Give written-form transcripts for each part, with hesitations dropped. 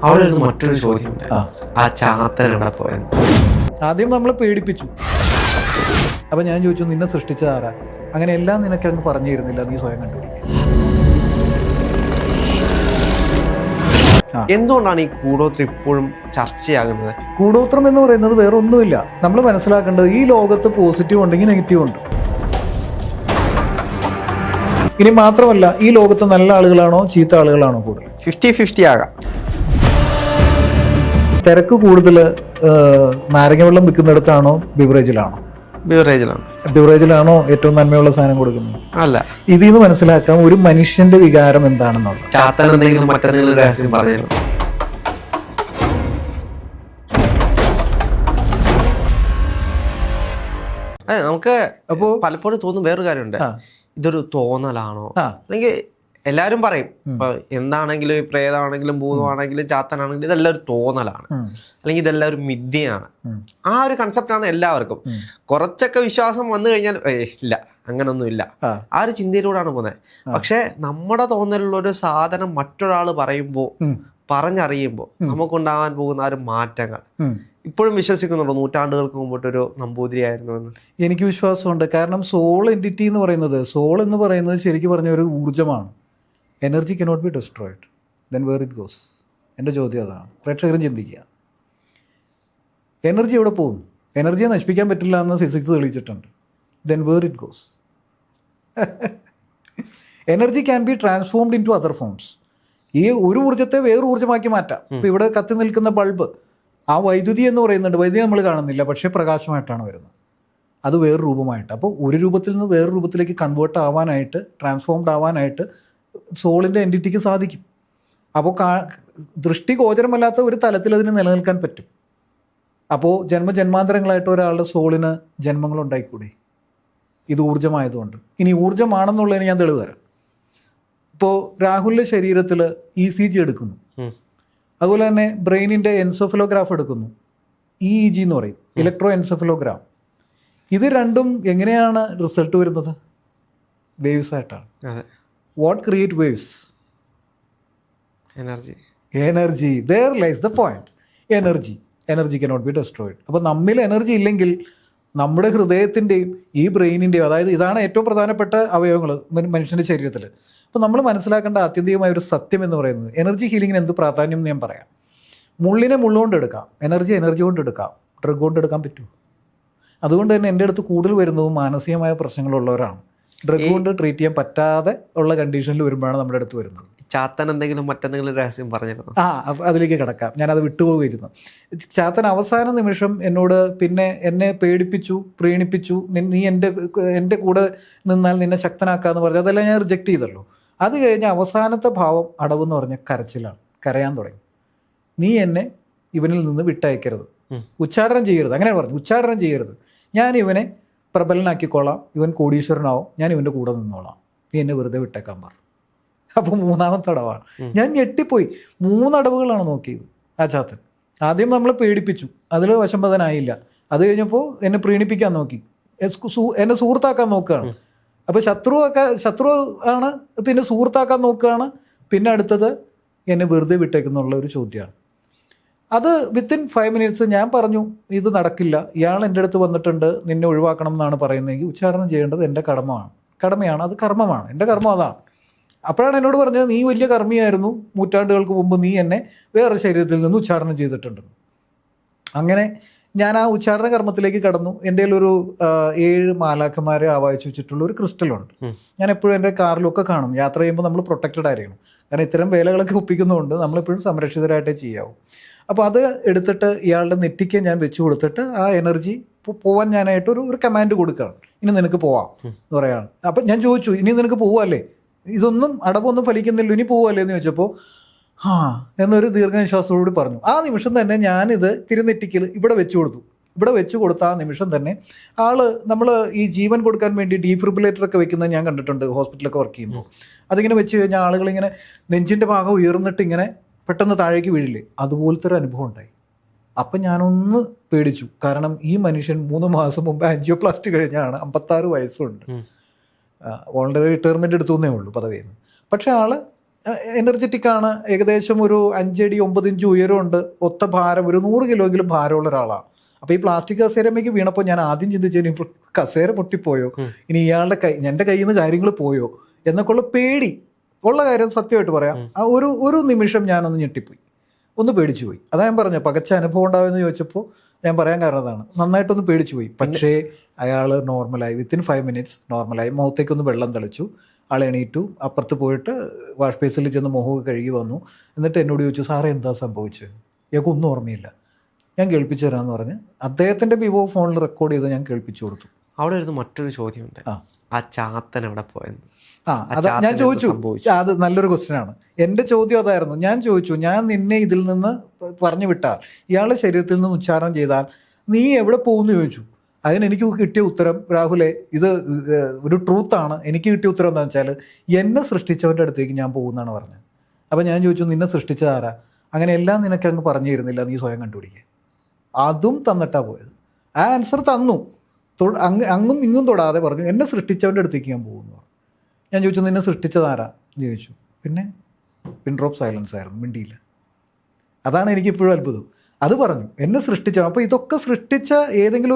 അവിടെ ഒരു മറ്റൊരു ചോദ്യമുണ്ട്, ആ ചാത്തൻ എവിടെ പോയെന്ന്. ആദ്യം നമ്മളെ പേടിപ്പിച്ചു. അപ്പം ഞാൻ ചോദിച്ചു, നിന്നെ സൃഷ്ടിച്ചത് ആരാ? അങ്ങനെ എല്ലാം നിനക്ക് അങ്ങ് പറഞ്ഞു തരുന്നില്ല, നീ സ്വയം കണ്ടുപിടിക്കുക. എന്തുകൊണ്ടാണ് ഈ കൂടോത്രം ഇപ്പോഴും ചർച്ചയാകുന്നത്? കൂടോത്രം എന്ന് പറയുന്നത് വേറെ ഒന്നുമില്ല. നമ്മൾ മനസ്സിലാക്കേണ്ടത് ഈ ലോകത്ത് പോസിറ്റീവ് ഉണ്ടെങ്കിൽ നെഗറ്റീവ് ഉണ്ട്. ഇനി മാത്രമല്ല, ഈ ലോകത്ത് നല്ല ആളുകളാണോ ചീത്ത ആളുകളാണോ കൂടുതൽ? 50-50 ആകാം. തിരക്ക് കൂടുതൽ നാരങ്ങ വെള്ളം വിൽക്കുന്നിടത്താണോ ബിവറേജിലാണോ? ബിവറേജിലാണോ ഏറ്റവും നന്മയുള്ള സാധനം കൊടുക്കുന്നത്? അല്ല. ഇതിൽ നിന്ന് മനസ്സിലാക്കാം ഒരു മനുഷ്യന്റെ വികാരം എന്താണെന്നുള്ളത്. ചാത്തൻ എന്തെങ്കിലും മറ്റെന്തെങ്കിലും രഹസ്യം പറഞ്ഞു. നമുക്ക് അപ്പോ പലപ്പോഴും തോന്നുന്ന വേറൊരു കാര്യമുണ്ട്, ഇതൊരു തോന്നലാണോ? അല്ലെങ്കിൽ എല്ലാരും പറയും, ഇപ്പൊ എന്താണെങ്കിലും പ്രേതമാണെങ്കിലും ഭൂതമാണെങ്കിലും ചാത്തനാണെങ്കിലും ഇതെല്ലാം ഒരു തോന്നലാണ്, അല്ലെങ്കിൽ ഇതെല്ലാം ഒരു മിഥ്യയാണ്. ആ ഒരു കൺസെപ്റ്റാണ് എല്ലാവർക്കും. കുറച്ചൊക്കെ വിശ്വാസം വന്നു കഴിഞ്ഞാൽ ഇല്ല, അങ്ങനൊന്നും ഇല്ല, ആ ഒരു ചിന്തയിലൂടെയാണ് പോകുന്നത്. പക്ഷെ നമ്മുടെ തോന്നലുള്ള ഒരു സാധനം മറ്റൊരാൾ പറയുമ്പോൾ, പറഞ്ഞറിയുമ്പോൾ നമുക്കുണ്ടാകാൻ പോകുന്ന ആ ഒരു മാറ്റങ്ങൾ ഇപ്പോഴും വിശ്വസിക്കുന്നുണ്ടോ? നൂറ്റാണ്ടുകൾക്ക് മുമ്പോട്ടൊരു നമ്പൂതിരിയായിരുന്നു എന്ന് എനിക്ക് വിശ്വാസമുണ്ട്. കാരണം സോൾ എൻറ്റിറ്റി എന്ന് പറയുന്നത്, സോൾ എന്ന് പറയുന്നത് ശരിക്കും പറഞ്ഞ ഒരു ഊർജ്ജമാണ്. Energy cannot be destroyed, then where it goes. എൻ്റെ ചോദ്യം അതാണ്. പ്രേക്ഷകരും ചിന്തിക്കുക, എനർജി എവിടെ പോകും? എനർജിയെ നശിപ്പിക്കാൻ പറ്റില്ല എന്ന് ഫിസിക്സ് തെളിയിച്ചിട്ടുണ്ട്. Then where it goes. Energy can be transformed into other forms. ഈ ഒരു ഊർജ്ജത്തെ വേറൊരു ഊർജ്ജമാക്കി മാറ്റാം. ഇപ്പോൾ ഇവിടെ കത്തി നിൽക്കുന്ന ബൾബ്, ആ വൈദ്യുതി എന്ന് പറയുന്നുണ്ട്. വൈദ്യുതി നമ്മൾ കാണുന്നില്ല, പക്ഷേ പ്രകാശമായിട്ടാണ് വരുന്നത്. അത് വേറൊരു രൂപമായിട്ട്. അപ്പോൾ ഒരു രൂപത്തിൽ നിന്ന് വേറൊരു രൂപത്തിലേക്ക് കൺവേർട്ട് ആവാനായിട്ട്, ട്രാൻസ്ഫോംഡ് ആവാനായിട്ട് സോളിൻ്റെ എൻറ്റിറ്റിക്ക് സാധിക്കും. അപ്പോൾ ദൃഷ്ടി ഗോചരമല്ലാത്ത ഒരു തലത്തിൽ അതിന് നിലനിൽക്കാൻ പറ്റും. അപ്പോൾ ജന്മജന്മാന്തരങ്ങളായിട്ട് ഒരാളുടെ സോളിന് ജന്മങ്ങളുണ്ടായിക്കൂടെ? ഇത് ഊർജ്ജമായതുകൊണ്ട്. ഇനി ഊർജ്ജമാണെന്നുള്ളതിന് ഞാൻ തെളിവ് തരാം. ഇപ്പോൾ രാഹുലിൻ്റെ ശരീരത്തിൽ ECG എടുക്കുന്നു, അതുപോലെ തന്നെ ബ്രെയിനിൻ്റെ എൻസെഫലോഗ്രാഫ് എടുക്കുന്നു, EEG എന്ന് പറയും, ഇലക്ട്രോ എൻസെഫലോഗ്രാം. ഇത് രണ്ടും എങ്ങനെയാണ് റിസൾട്ട് വരുന്നത്? വേവ്സ് ആയിട്ടാണ്. What create waves? Energy. there lies the point. Energy cannot be destroyed. അപ്പോൾ നമ്മിൽ എനർജി ഇല്ലെങ്കിൽ നമ്മുടെ ഹൃദയത്തിൻ്റെയും ഈ ബ്രെയിനിൻ്റെയും, അതായത് ഇതാണ് ഏറ്റവും പ്രധാനപ്പെട്ട അവയവങ്ങൾ മനുഷ്യൻ്റെ ശരീരത്തിൽ. അപ്പോൾ നമ്മൾ മനസ്സിലാക്കേണ്ട ആത്യന്തികമായ ഒരു സത്യം എന്ന് പറയുന്നത്, എനർജി ഹീലിങ്ങിന് എന്ത് പ്രാധാന്യം എന്ന് ഞാൻ പറയാം. മുള്ളിനെ മുള്ളുകൊണ്ട് എടുക്കാം, എനർജി കൊണ്ട് എടുക്കാം, ഡ്രഗ് കൊണ്ട് എടുക്കാൻ പറ്റുമോ? അതുകൊണ്ട് തന്നെ എൻ്റെ അടുത്ത് കൂടുതൽ വരുന്നതും മാനസികമായ പ്രശ്നങ്ങളുള്ളവരാണ്. ഡ്രഗ് കൊണ്ട് ട്രീറ്റ് ചെയ്യാൻ പറ്റാതെ ഉള്ള കണ്ടീഷനിൽ വരുമ്പോഴാണ് നമ്മുടെ അടുത്ത് വരുന്നത്. ചാത്തൻ എന്തെങ്കിലും മറ്റെന്തെങ്കിലും രഹസ്യം പറഞ്ഞിരുന്നു? അതിലേക്ക് കിടക്കാം, ഞാനത് വിട്ടുപോയിരുന്നു. ചാത്തൻ അവസാന നിമിഷം എന്നോട് പിന്നെ എന്നെ പേടിപ്പിച്ചു, പ്രീണിപ്പിച്ചു. നീ എൻ്റെ കൂടെ നിന്നാൽ നിന്നെ ശക്തനാക്കാന്ന് പറഞ്ഞു. അതെല്ലാം ഞാൻ റിജക്റ്റ് ചെയ്തല്ലോ. അത് കഴിഞ്ഞ് അവസാനത്തെ ഭാവം അടവെന്ന് പറഞ്ഞ കരച്ചിലാണ്. കരയാൻ തുടങ്ങി. നീ എന്നെ ഇവനിൽ നിന്ന് വിട്ടയക്കരുത്, ഉച്ചാടനം ചെയ്യരുത്. അങ്ങനെ പറഞ്ഞു, ഉച്ചാടനം ചെയ്യരുത്. ഞാൻ ഇവനെ പ്രബലനാക്കിക്കോളാം, ഇവൻ കോടീശ്വരനാവും, ഞാൻ ഇവൻ്റെ കൂടെ നിന്നോളാം, നീ എന്നെ വെറുതെ വിട്ടേക്കാൻ പറഞ്ഞു. അപ്പോൾ മൂന്നാമത്തെ അടവാണ്. ഞാൻ ഞെട്ടിപ്പോയി. 3 അടവുകളാണ് നോക്കിയത് ആ ചാത്തൻ. ആദ്യം നമ്മളെ പേടിപ്പിച്ചു, അതിൽ വശംബദനായില്ല. അത് കഴിഞ്ഞപ്പോൾ എന്നെ പ്രീണിപ്പിക്കാൻ നോക്കി, എന്നെ സുഹൃത്താക്കാൻ നോക്കുകയാണ്. അപ്പോൾ ശത്രു ആണ്, പിന്നെ സുഹൃത്താക്കാൻ നോക്കുകയാണ്. പിന്നെ അടുത്തത് എന്നെ വെറുതെ വിട്ടേക്കുന്നുള്ള ഒരു ചോദ്യമാണ്. അത് വിത്തിൻ 5 minutes ഞാൻ പറഞ്ഞു, ഇത് നടക്കില്ല, ഇയാൾ എൻ്റെ അടുത്ത് വന്നിട്ടുണ്ട്, നിന്നെ ഒഴിവാക്കണം എന്നാണ് പറയുന്നതെങ്കിൽ ഉച്ചാരണം ചെയ്യേണ്ടത് എൻ്റെ കടമയാണ്, അത് കർമ്മമാണ്, എൻ്റെ കർമ്മം അതാണ്. അപ്പോഴാണ് എന്നോട് പറഞ്ഞത്, നീ വലിയ കർമ്മിയായിരുന്നു, നൂറ്റാണ്ടുകൾക്ക് മുമ്പ് നീ എന്നെ വേറെ ശരീരത്തിൽ നിന്ന് ഉച്ചാരണം ചെയ്തിട്ടുണ്ട്. അങ്ങനെ ഞാൻ ആ ഉച്ചാരണ കർമ്മത്തിലേക്ക് കടന്നു. എൻ്റെ ഒരു 7 മാലാഖമാരെ ആവാഹിച്ചു വെച്ചിട്ടുള്ള ഒരു ക്രിസ്റ്റലുണ്ട്. ഞാൻ എപ്പോഴും എൻ്റെ കാറിലൊക്കെ കാണും. യാത്ര ചെയ്യുമ്പോൾ നമ്മൾ പ്രൊട്ടക്റ്റഡ് ആയിരിക്കണം. കാരണം ഇത്തരം വേലകളൊക്കെ ഒപ്പിക്കുന്നതുകൊണ്ട് നമ്മളെപ്പോഴും സംരക്ഷിതരായിട്ടേ ചെയ്യാവൂ. അപ്പോൾ അത് എടുത്തിട്ട് ഇയാളുടെ നെറ്റിക്ക് ഞാൻ വെച്ച് കൊടുത്തിട്ട് ആ എനർജി പോവാൻ ഞാനായിട്ട് ഒരു കമാൻഡ് കൊടുക്കുകയാണ്. ഇനി നിനക്ക് പോവാം എന്ന് പറയാണ്. അപ്പം ഞാൻ ചോദിച്ചു, ഇനി നിനക്ക് പോവാല്ലേ, ഇതൊന്നും അടവൊന്നും ഫലിക്കുന്നില്ല, ഇനി പോവല്ലേ എന്ന് ചോദിച്ചപ്പോൾ എന്നൊരു ദീർഘനിശ്വാസത്തോടുകൂടി പറഞ്ഞു. ആ നിമിഷം തന്നെ ഞാനിത് തിരുനെറ്റിക്കൽ ഇവിടെ വെച്ച് കൊടുത്ത ആ നിമിഷം തന്നെ നമ്മൾ ഈ ജീവൻ കൊടുക്കാൻ വേണ്ടി ഡീഫിബ്രിലേറ്റർ ഒക്കെ വെക്കുന്നത് ഞാൻ കണ്ടിട്ടുണ്ട് ഹോസ്പിറ്റലൊക്കെ വർക്ക് ചെയ്യുമ്പോൾ. അതിങ്ങനെ വെച്ച് കഴിഞ്ഞാൽ ആളുകളിങ്ങനെ നെഞ്ചിൻ്റെ ഭാഗം ഉയർന്നിട്ട് ഇങ്ങനെ പെട്ടെന്ന് താഴേക്ക് വീഴില്ലേ, അതുപോലത്തെ ഒരു അനുഭവം ഉണ്ടായി. അപ്പം ഞാനൊന്ന് പേടിച്ചു. കാരണം ഈ മനുഷ്യൻ 3 മാസം മുമ്പ് ആൻജിയോപ്ലാസ്റ്റി കഴിഞ്ഞാണ്, 56 വയസ്സുണ്ട്, വോളണ്ടറി റിട്ടയർമെൻ്റ് എടുത്തുവെന്നേ ഉള്ളൂ പദവിയിൽ നിന്ന്. പക്ഷേ എനർജറ്റിക് ആണ്, ഏകദേശം ഒരു 5 അടി 9 ഇഞ്ച് ഉയരമുണ്ട്, ഒത്ത ഭാരം ഒരു 100 കിലോയെങ്കിലും ഭാരമുള്ള ഒരാളാണ്. അപ്പോൾ ഈ പ്ലാസ്റ്റിക് കസേരമ്മയ്ക്ക് വീണപ്പോൾ ഞാൻ ആദ്യം ചിന്തിച്ചതിന് ഇപ്പോൾ കസേര പൊട്ടിപ്പോയോ, ഇനി ഇയാളുടെ എൻ്റെ കയ്യിൽ നിന്ന് കാര്യങ്ങൾ പോയോ എന്നൊക്കെയുള്ള പേടി ഉള്ള കാര്യം സത്യമായിട്ട് പറയാം. ആ ഒരു നിമിഷം ഞാനൊന്ന് ഞെട്ടിപ്പോയി, ഒന്ന് പേടിച്ചു പോയി. അതാ ഞാൻ പറഞ്ഞു പകച്ച അനുഭവം ഉണ്ടാവുമെന്ന് ചോദിച്ചപ്പോൾ ഞാൻ പറയാൻ കാരണം അതാണ്, നന്നായിട്ടൊന്ന് പേടിച്ചു പോയി. പക്ഷേ അയാൾ നോർമലായി, വിത്തിൻ 5 മിനിറ്റ്സ് നോർമലായി. മുഖത്തേക്കൊന്ന് വെള്ളം തളിച്ചു, ആൾ എണീറ്റു, അപ്പുറത്ത് പോയിട്ട് വാഷ് ബേസിൽ ചെന്ന് മുഖമൊക്കെ കഴുകി വന്നു. എന്നിട്ട് എന്നോട് ചോദിച്ചു, സാറേ എന്താ സംഭവിച്ചത്? ഇയാൾക്ക് ഒന്നും ഓർമ്മയില്ല, ഞാൻ കേൾപ്പിച്ചു തരാമെന്ന് പറഞ്ഞ് അദ്ദേഹത്തിൻ്റെ വിവോ ഫോണിൽ റെക്കോർഡ് ചെയ്ത് ഞാൻ കേൾപ്പിച്ചു കൊടുത്തു. അവിടെ വരുന്ന മറ്റൊരു ചോദ്യമുണ്ട്, ആ ചാത്തൻ എവിടെ പോയെന്ന്. അതാ ഞാൻ ചോദിച്ചു, അത് നല്ലൊരു ക്വസ്റ്റ്യൻ ആണ്. എൻ്റെ ചോദ്യം അതായിരുന്നു. ഞാൻ ചോദിച്ചു, ഞാൻ നിന്നെ ഇതിൽ നിന്ന് പറഞ്ഞു വിട്ടാൽ, ഇയാളുടെ ശരീരത്തിൽ നിന്ന് ഉച്ചാരണം ചെയ്താൽ നീ എവിടെ പോകുമെന്ന് ചോദിച്ചു. അതിനെനിക്ക് കിട്ടിയ ഉത്തരം, രാഹുലെ ഇത് ഒരു ട്രൂത്താണ്, എനിക്ക് കിട്ടിയ ഉത്തരം എന്താണെന്ന് വെച്ചാൽ എന്നെ സൃഷ്ടിച്ചവൻ്റെ അടുത്തേക്ക് ഞാൻ പോകുന്നതാണ് പറഞ്ഞത്. അപ്പം ഞാൻ ചോദിച്ചു, നിന്നെ സൃഷ്ടിച്ചതാരാ? അങ്ങനെ എല്ലാം നിനക്ക് അങ്ങ് പറഞ്ഞു തരുന്നില്ല, നീ സ്വയം കണ്ടുപിടിക്കുക. അതും തന്നിട്ടാ പോയത്. ആ ആൻസർ തന്നു, അങ്ങും ഇങ്ങും തൊടാതെ പറഞ്ഞു എന്നെ സൃഷ്ടിച്ചവൻ്റെ അടുത്തേക്ക് ഞാൻ പോകുന്നു. ഞാൻ ചോദിച്ചു, നിന്നെ സൃഷ്ടിച്ചതാരാ എന്ന് ചോദിച്ചു. പിന്നെ പിൻ ഡ്രോപ്പ് സൈലൻസ് ആയിരുന്നു, മിണ്ടിയില്ല. അതാണ് എനിക്കിപ്പോഴും അത്ഭുതം. അത് പറഞ്ഞു എന്നെ സൃഷ്ടിച്ച. അപ്പോൾ ഇതൊക്കെ സൃഷ്ടിച്ച ഏതെങ്കിലും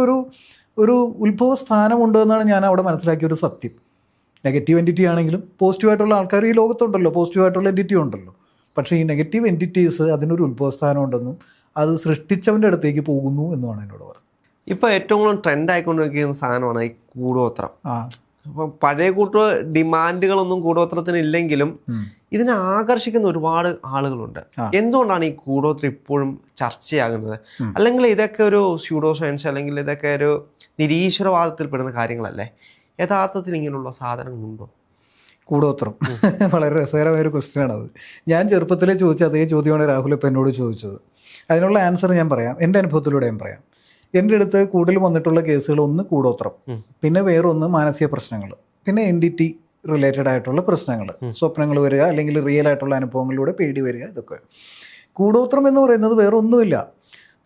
ഒരു ഉത്ഭവ സ്ഥാനമുണ്ട് എന്നാണ് ഞാൻ അവിടെ മനസ്സിലാക്കിയ ഒരു സത്യം. നെഗറ്റീവ് എൻറ്റിറ്റി ആണെങ്കിലും പോസിറ്റീവായിട്ടുള്ള ആൾക്കാർ ഈ ലോകത്തുണ്ടല്ലോ, പോസിറ്റീവായിട്ടുള്ള എൻറ്റിറ്റി ഉണ്ടല്ലോ. പക്ഷേ ഈ നെഗറ്റീവ് എൻറ്റിറ്റീസ് അതിനൊരു ഉത്ഭവസ്ഥാനം ഉണ്ടെന്നും അത് സൃഷ്ടിച്ചവൻ്റെ അടുത്തേക്ക് പോകുന്നു എന്നുമാണ് എന്നോട് പറഞ്ഞത്. ഇപ്പോൾ ഏറ്റവും കൂടുതൽ ട്രെൻഡ് ആയിക്കൊണ്ടിരിക്കുന്ന സാധനമാണ് ഈ കൂടോത്രം. അപ്പം പഴയ ഡിമാൻഡുകളൊന്നും കൂടോത്രത്തിന് ഇല്ലെങ്കിലും ഇതിനെ ആകർഷിക്കുന്ന ഒരുപാട് ആളുകളുണ്ട്. എന്തുകൊണ്ടാണ് ഈ കൂടോത്രം ഇപ്പോഴും ചർച്ചയാകുന്നത്? അല്ലെങ്കിൽ ഇതൊക്കെ ഒരു സ്യൂഡോ സയൻസ്, അല്ലെങ്കിൽ ഇതൊക്കെ ഒരു നിരീശ്വരവാദത്തിൽ പെടുന്ന കാര്യങ്ങളല്ലേ? യഥാർത്ഥത്തിൽ ഇങ്ങനെയുള്ള സാധനങ്ങളുണ്ടോ? കൂടോത്രം വളരെ രസകരമായൊരു ക്വസ്റ്റ്യനാണത്. ഞാൻ ചെറുപ്പത്തിലേ ചോദിച്ച അതേ ചോദ്യമാണ് രാഹുൽ ഇപ്പം എന്നോട് ചോദിച്ചത്. അതിനുള്ള ആൻസർ ഞാൻ പറയാം, എൻ്റെ അനുഭവത്തിലൂടെ ഞാൻ പറയാം. എൻ്റെ അടുത്ത് കൂടുതൽ വന്നിട്ടുള്ള കേസുകൾ, ഒന്ന് കൂടോത്രം, പിന്നെ വേറൊന്ന് മാനസിക പ്രശ്നങ്ങൾ, പിന്നെ എൻറ്റിറ്റി റിലേറ്റഡ് ആയിട്ടുള്ള പ്രശ്നങ്ങൾ, സ്വപ്നങ്ങൾ വരിക, അല്ലെങ്കിൽ റിയൽ ആയിട്ടുള്ള അനുഭവങ്ങളിലൂടെ പേടി വരിക. ഇതൊക്കെ കൂടോത്രം എന്ന് പറയുന്നത് വേറെ ഒന്നുമില്ല.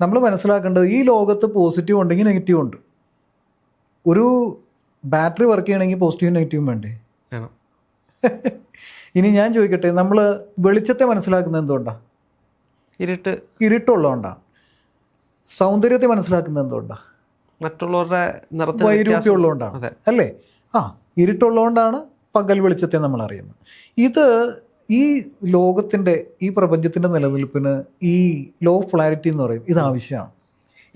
നമ്മൾ മനസ്സിലാക്കേണ്ടത് ഈ ലോകത്ത് പോസിറ്റീവ് ഉണ്ടെങ്കിൽ നെഗറ്റീവ് ഉണ്ട്. ഒരു ബാറ്ററി വർക്ക് ചെയ്യണമെങ്കിൽ പോസിറ്റീവും നെഗറ്റീവും വേണ്ടേ? ഇനി ഞാൻ ചോദിക്കട്ടെ, നമ്മൾ വെളിച്ചത്തെ മനസ്സിലാക്കുന്നത് എന്തുകൊണ്ടാണ്? ഇരുട്ടുള്ളതുകൊണ്ടാണ്. സൗന്ദര്യത്തെ മനസ്സിലാക്കുന്നത് എന്തുകൊണ്ടാണ്? മറ്റുള്ളവരുടെ വൈരൂപ്യം ഉള്ളതുകൊണ്ടാണ്, അല്ലേ? ഇരുട്ടുള്ളതുകൊണ്ടാണ് പകൽ വെളിച്ചത്തെ നമ്മൾ അറിയുന്നത്. ഇത് ഈ ലോകത്തിൻ്റെ, ഈ പ്രപഞ്ചത്തിൻ്റെ നിലനിൽപ്പിന് ഈ ലോ ഓഫ് പൊളാരിറ്റി എന്ന് പറയും, ഇത് ആവശ്യമാണ്.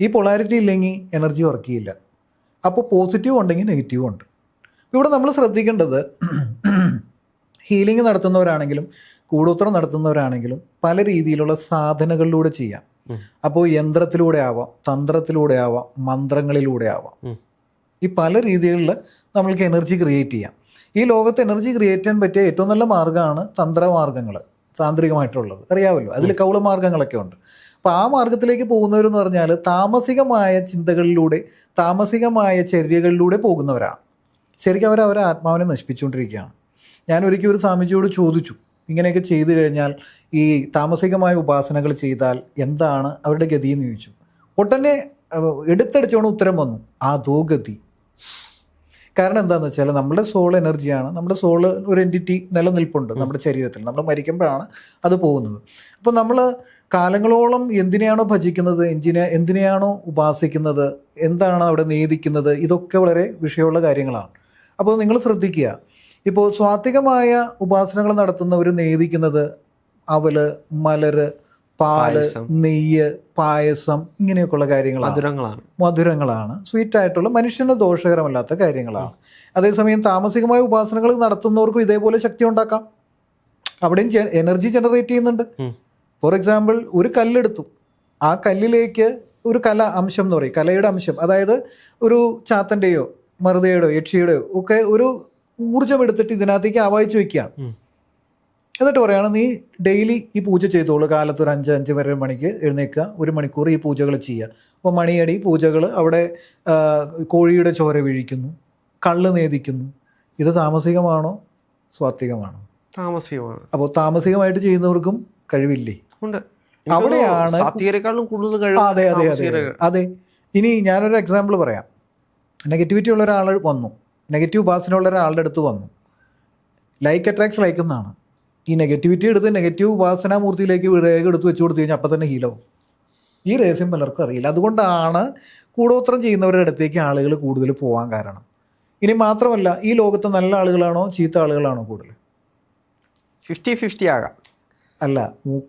ഈ പൊളാരിറ്റി ഇല്ലെങ്കിൽ എനർജി വർക്ക് ചെയ്യില്ല. അപ്പോൾ പോസിറ്റീവ് ഉണ്ടെങ്കിൽ നെഗറ്റീവ് ഉണ്ട്. ഇവിടെ നമ്മൾ ശ്രദ്ധിക്കേണ്ടത്, ഹീലിംഗ് നടത്തുന്നവരാണെങ്കിലും കൂടോത്രം നടത്തുന്നവരാണെങ്കിലും പല രീതിയിലുള്ള സാധനകളിലൂടെ ചെയ്യാം. അപ്പോൾ യന്ത്രത്തിലൂടെ ആവാം, തന്ത്രത്തിലൂടെ ആവാം, മന്ത്രങ്ങളിലൂടെ ആവാം. ഈ പല രീതികളിൽ നമ്മൾക്ക് എനർജി ക്രിയേറ്റ് ചെയ്യാം. ഈ ലോകത്ത് എനർജി ക്രിയേറ്റ് ചെയ്യാൻ പറ്റിയ ഏറ്റവും നല്ല മാർഗ്ഗമാണ് തന്ത്രമാർഗ്ഗങ്ങൾ, താന്ത്രികമായിട്ടുള്ളത് അറിയാമല്ലോ. അതിൽ കൗളമാർഗ്ഗങ്ങളൊക്കെ ഉണ്ട്. അപ്പോൾ ആ മാർഗത്തിലേക്ക് പോകുന്നവരെന്ന് പറഞ്ഞാൽ താമസികമായ ചിന്തകളിലൂടെ, താമസികമായ ചര്യകളിലൂടെ പോകുന്നവരാണ്. ശരിക്കും അവരവരെ ആത്മാവിനെ നശിപ്പിച്ചുകൊണ്ടിരിക്കുകയാണ്. ഞാൻ ഒരിക്കലും ഒരു സ്വാമിജിയോട് ചോദിച്ചു, ഇങ്ങനെയൊക്കെ ചെയ്തു കഴിഞ്ഞാൽ, ഈ താമസികമായ ഉപാസനകൾ ചെയ്താൽ എന്താണ് അവരുടെ ഗതി എന്ന് ചോദിച്ചു. ഉടനെ എടുത്തടിച്ചോണ്ട് ഉത്തരം വന്നു, അതോ ഗതി. കാരണം എന്താണെന്ന് വെച്ചാൽ നമ്മുടെ സോൾ എനർജിയാണ്, നമ്മുടെ സോള് ഒരു എൻറ്റിറ്റി നിലനിൽപ്പുണ്ട് നമ്മുടെ ശരീരത്തിൽ. നമ്മൾ മരിക്കുമ്പോഴാണ് അത് പോകുന്നത്. അപ്പോൾ നമ്മൾ കാലങ്ങളോളം എന്തിനെയാണോ ഭജിക്കുന്നത്, എന്തിനെയാണോ ഉപാസിക്കുന്നത്, എന്താണ് അവിടെ നേദിക്കുന്നത്, ഇതൊക്കെ വളരെ വിഷയമുള്ള കാര്യങ്ങളാണ്. അപ്പോൾ നിങ്ങൾ ശ്രദ്ധിക്കുക, ഇപ്പോൾ സ്വാത്വികമായ ഉപാസനകൾ നടത്തുന്നവർ നേദിക്കുന്നത് അവല്, മലര്, പാല്, നെയ്യ്, പായസം, ഇങ്ങനെയൊക്കെയുള്ള കാര്യങ്ങളാണ്, മധുരങ്ങളാണ്, സ്വീറ്റായിട്ടുള്ള മനുഷ്യന് ദോഷകരമല്ലാത്ത കാര്യങ്ങളാണ്. അതേസമയം താമസികമായ ഉപാസനകൾ നടത്തുന്നവർക്കും ഇതേപോലെ ശക്തി ഉണ്ടാക്കാം. അവിടെയും എനർജി ജനറേറ്റ് ചെയ്യുന്നുണ്ട്. ഫോർ എക്സാമ്പിൾ, ഒരു കല്ലെടുത്തു, ആ കല്ലിലേക്ക് ഒരു കല അംശം എന്ന് പറയും, കലയുടെ അംശം, അതായത് ഒരു ചാത്തൻ്റെയോ മറുതയുടെയോ യക്ഷിയുടെയോ ഒക്കെ ഒരു ഊർജ്ജം എടുത്തിട്ട് ഇതിനകത്തേക്ക് ആവാഹിച്ച് വെക്കുകയാണ്. എന്നിട്ട് പറയുകയാണ്, നീ ഡെയിലി ഈ പൂജ ചെയ്തോളൂ, കാലത്ത് ഒരു 5 വരെ മണിക്ക് എഴുന്നേൽക്കുക, 1 മണിക്കൂർ ഈ പൂജകൾ ചെയ്യുക. അപ്പോൾ മണിയടി പൂജകൾ, അവിടെ കോഴിയുടെ ചോര വീഴിക്കുന്നു, കള്ള് നേദിക്കുന്നു. ഇത് താമസികമാണോ സ്വാത്വികമാണോ? താമസികമാണ്. അപ്പോൾ താമസികമായിട്ട് ചെയ്യുന്നവർക്കും കഴിവില്ലേ? അവിടെയാണ്. അതെ അതെ അതെ അതെ. ഇനി ഞാനൊരു എക്സാമ്പിൾ പറയാം. നെഗറ്റിവിറ്റി ഉള്ള ഒരാൾ വന്നു, നെഗറ്റീവ് ഉപാസന ഉള്ള ഒരാളുടെ അടുത്ത് വന്നു. ലൈക്ക് അട്രാക്ട്സ് ലൈക്ക് എന്നാണ്. ഈ നെഗറ്റിവിറ്റി എടുത്ത് നെഗറ്റീവ് ഉപാസനാമൂർത്തിയിലേക്ക് വേഗം എടുത്ത് വെച്ച് കൊടുത്തു കഴിഞ്ഞാൽ അപ്പം തന്നെ ഹീലാവും. ഈ രഹസ്യം പലർക്കും അറിയില്ല. അതുകൊണ്ടാണ് കൂടോത്രം ചെയ്യുന്നവരുടെ അടുത്തേക്ക് ആളുകൾ കൂടുതൽ പോകാൻ കാരണം. ഇനി മാത്രമല്ല, ഈ ലോകത്ത് നല്ല ആളുകളാണോ ചീത്ത ആളുകളാണോ കൂടുതൽ? 50-50 ആകാം. അല്ല,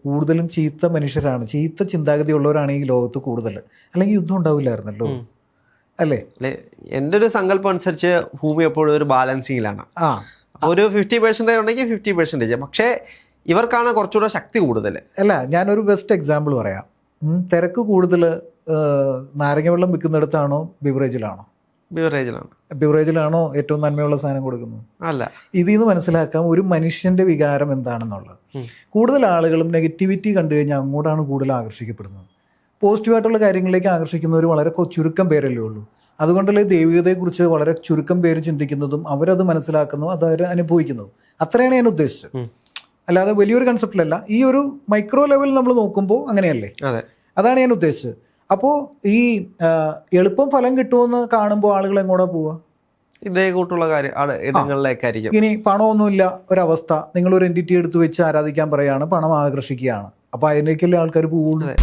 കൂടുതലും ചീത്ത മനുഷ്യരാണ്, ചീത്ത ചിന്താഗതി ഉള്ളവരാണ് ഈ ലോകത്ത് കൂടുതൽ. അല്ലെങ്കിൽ യുദ്ധം ഉണ്ടാവില്ലായിരുന്നല്ലോ, അല്ലേ? എൻ്റെ ഒരു സങ്കല്പം അനുസരിച്ച് ഭൂമി എപ്പോഴും ഒരു ബാലൻസിങ്ങിലാണ്. ഒരു 50% ഉണ്ടെങ്കിൽ 50%. പക്ഷേ ഇവർക്കാണ് കുറച്ചുകൂടെ ശക്തി കൂടുതൽ. അല്ല, ഞാനൊരു ബെസ്റ്റ് എക്സാമ്പിൾ പറയാം. തിരക്ക് കൂടുതൽ നാരങ്ങ വെള്ളം വിൽക്കുന്നിടത്താണോ ബിവറേജിലാണോ? ബിവറേജിലാണോ ഏറ്റവും നന്മയുള്ള സാധനം കൊടുക്കുന്നത്? അല്ല. ഇതിൽ നിന്ന് മനസ്സിലാക്കാം ഒരു മനുഷ്യന്റെ വികാരം എന്താണെന്നുള്ളത്. കൂടുതൽ ആളുകളും നെഗറ്റിവിറ്റി കണ്ടു കഴിഞ്ഞാൽ അങ്ങോട്ടാണ് കൂടുതൽ ആകർഷിക്കപ്പെടുന്നത്. പോസിറ്റീവായിട്ടുള്ള കാര്യങ്ങളിലേക്ക് ആകർഷിക്കുന്നവർ വളരെ ചുരുക്കം പേരല്ലേ ഉള്ളൂ. അതുകൊണ്ടല്ലേ ദൈവികതയെക്കുറിച്ച് വളരെ ചുരുക്കം പേര് ചിന്തിക്കുന്നതും അവരത് മനസ്സിലാക്കുന്നതും അത് അവർ അനുഭവിക്കുന്നതും. അത്രയാണ് ഞാൻ ഉദ്ദേശിച്ചത്. അല്ലാതെ വലിയൊരു കൺസെപ്റ്റിലല്ല. ഈ ഒരു മൈക്രോ ലെവൽ നമ്മൾ നോക്കുമ്പോൾ അങ്ങനെയല്ലേ? അതാണ് ഞാൻ ഉദ്ദേശിച്ചത്. അപ്പോൾ ഈ എളുപ്പം ഫലം കിട്ടുമെന്ന് കാണുമ്പോൾ ആളുകൾ എങ്ങോട്ടാ പോവുക? ഇതേ കൂട്ടുള്ള ഇടങ്ങളിലേക്കായിരിക്കും. ഇനി പണമൊന്നുമില്ല ഒരവസ്ഥ, നിങ്ങളൊരു എൻറ്റിറ്റി എടുത്ത് വെച്ച് ആരാധിക്കാൻ പറയുകയാണ്, പണം ആകർഷിക്കുകയാണ്, അപ്പോൾ അതിലേക്കല്ലേ ആൾക്കാർ പോവുള്ളൂ.